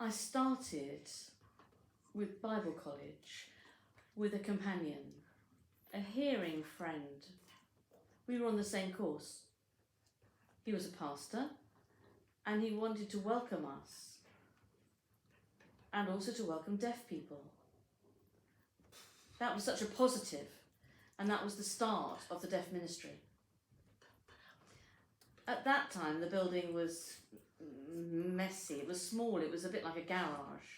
I started with Bible college with a companion, a hearing friend. We were on the same course. He was a pastor and he wanted to welcome us and also to welcome deaf people. That was such a positive, and that was the start of the deaf ministry. At that time the building was messy, it was small, it was a bit like a garage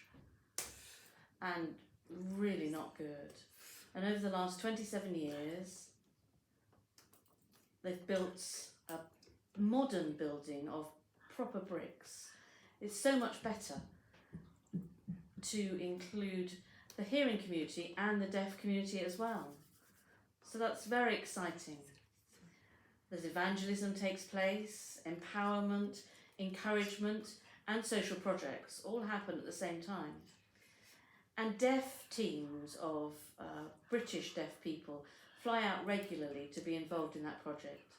and really not good. And over the last 27 years they've built a modern building of proper bricks. It's so much better to include the hearing community and the deaf community as well. So that's very exciting. There's evangelism takes place, empowerment, encouragement and social projects all happen at the same time. And deaf teams of British deaf people fly out regularly to be involved in that project.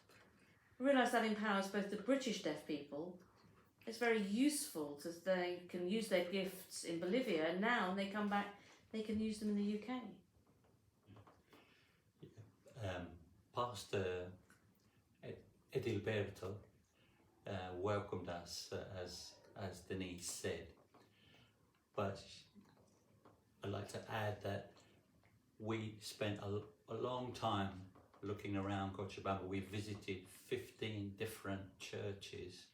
I realise that empowers both the British deaf people. It's very useful because they can use their gifts in Bolivia, and now when they come back they can use them in the UK. Pastor Edilberto welcomed us, as Denise said, but I'd like to add that we spent a long time looking around Cochabamba. We visited 15 different churches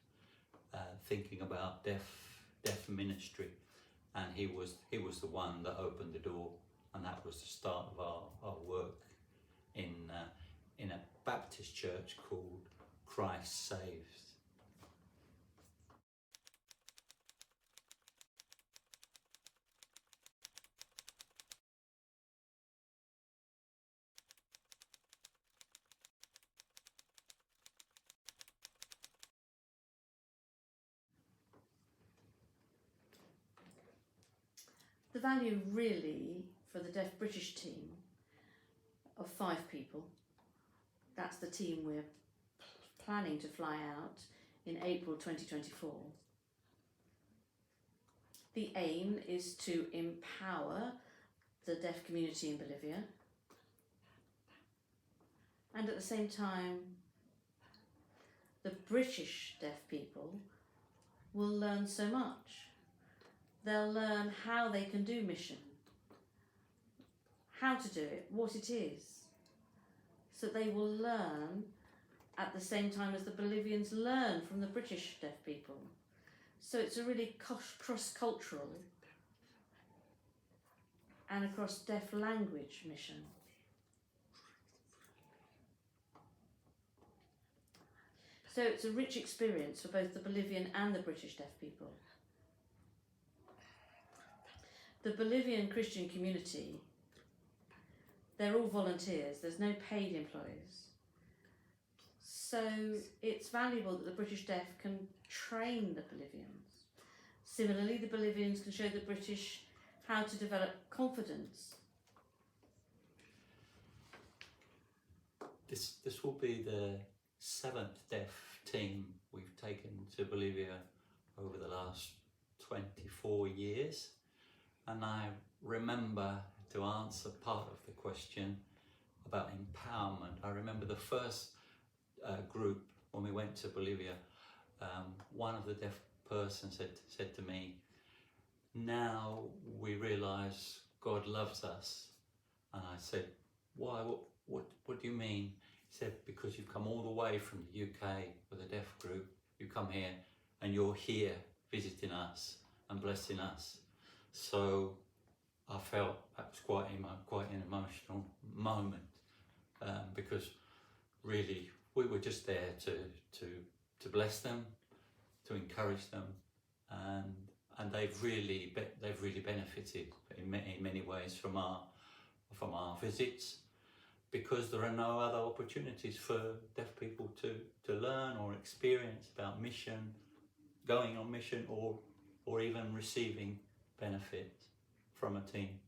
thinking about deaf ministry, and he was the one that opened the door, and that was the start of our work in a Baptist church called Christ Saves. The value really for the deaf British team of 5 people, that's the team we're planning to fly out in April 2024. The aim is to empower the deaf community in Bolivia, and at the same time the British deaf people will learn so much. They'll learn how they can do mission, how to do it, what it is. So they will learn at the same time as the Bolivians learn from the British deaf people. So it's a really cross-cultural and across deaf language mission. So it's a rich experience for both the Bolivian and the British deaf people. The Bolivian Christian community, they're all volunteers, there's no paid employees. So it's valuable that the British deaf can train the Bolivians. Similarly, the Bolivians can show the British how to develop confidence. This will be the 7th deaf team we've taken to Bolivia over the last 24 years. And I remember, to answer part of the question about empowerment, I remember the first group when we went to Bolivia, one of the deaf persons said to me, "Now we realise God loves us." And I said, "Why? What do you mean?" He said, "Because you've come all the way from the UK with a deaf group, you come here and you're here visiting us and blessing us." So I felt that was quite an emotional moment, because really we were just there to bless them, to encourage them, and they've really benefited in many ways from our visits, because there are no other opportunities for deaf people to learn or experience about mission, going on mission, or even receiving benefit from a team.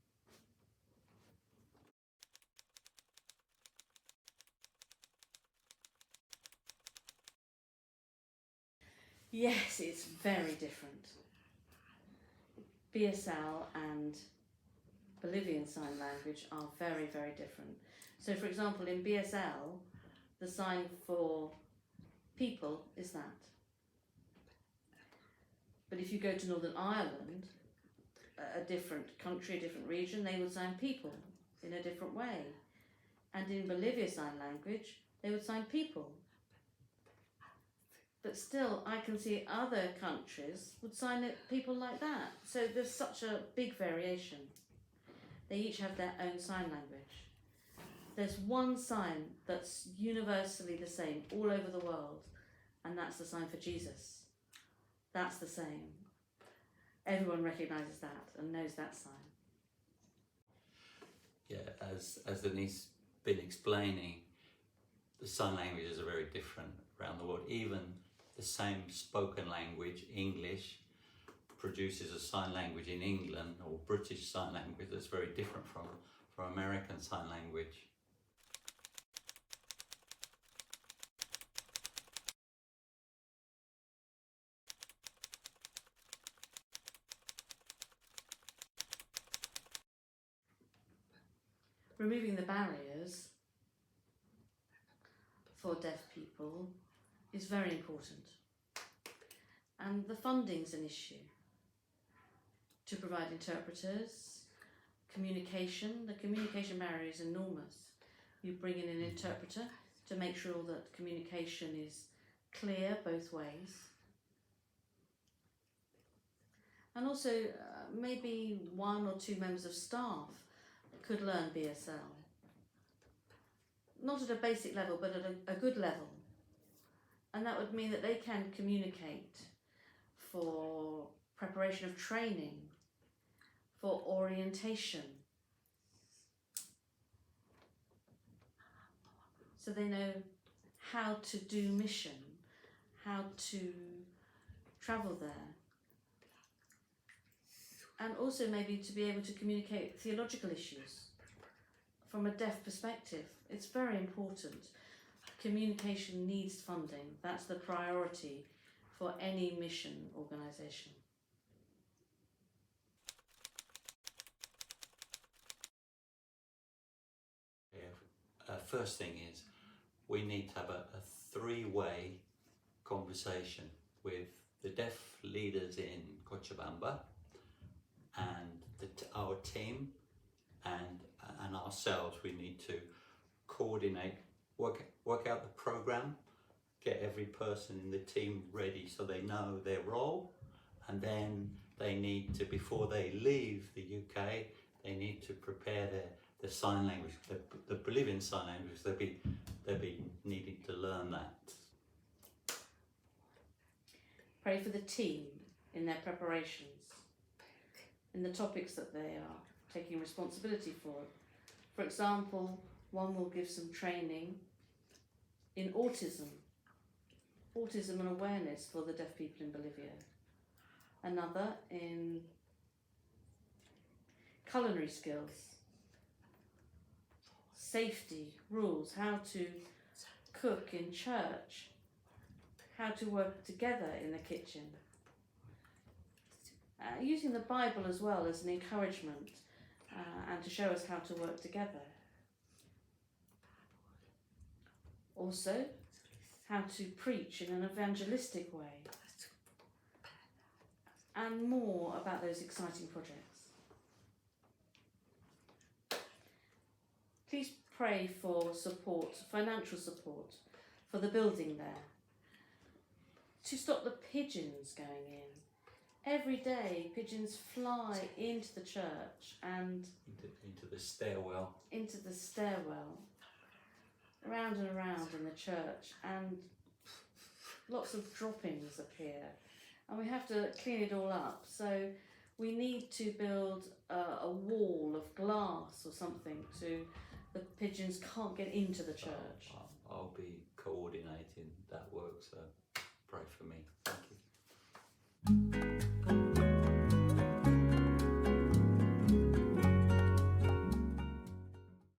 Yes, it's very different. BSL and Bolivian Sign Language are very, very different. So, for example, in BSL, the sign for people is that. But if you go to Northern Ireland, a different country, a different region, they would sign people in a different way. And in Bolivia Sign Language, they would sign people. But still, I can see other countries would sign it people like that. So there's such a big variation. They each have their own sign language. There's one sign that's universally the same all over the world, and that's the sign for Jesus. That's the same. Everyone recognises that and knows that sign. Yeah, as Denise been explaining, the sign languages are very different around the world. Even the same spoken language, English, produces a sign language in England, or British Sign Language, that's very different from American Sign Language. Removing the barriers for deaf people is very important. And the funding's an issue. To provide interpreters, communication, the communication barrier is enormous. You bring in an interpreter to make sure that communication is clear both ways. And also maybe 1 or 2 members of staff could learn BSL. Not at a basic level, but at a good level. And that would mean that they can communicate for preparation of training, for orientation. So they know how to do mission, how to travel there. And also maybe to be able to communicate theological issues from a deaf perspective. It's very important. Communication needs funding. That's the priority for any mission organisation. First thing is, we need to have a 3-way conversation with the deaf leaders in Cochabamba, and our team, and ourselves. We need to coordinate, work out the program, get every person in the team ready so they know their role, and then they need to, before they leave the UK, they need to prepare their sign language, the Bolivian sign language. They'll be needing to learn that. Pray for the team in their preparations, in the topics that they are taking responsibility for. For example, one will give some training in autism and awareness for the deaf people in Bolivia. Another in culinary skills, safety, rules, how to cook in church, how to work together in the kitchen. Using the Bible as well as an encouragement and to show us how to work together. Also, how to preach in an evangelistic way, and more about those exciting projects. Please pray for support, financial support, for the building there, to stop the pigeons going in. Every day, pigeons fly into the church and into the stairwell. Around and around in the church, and lots of droppings appear, and we have to clean it all up. So we need to build a wall of glass or something so the pigeons can't get into the church. I'll be coordinating that work, so pray for me. Thank you.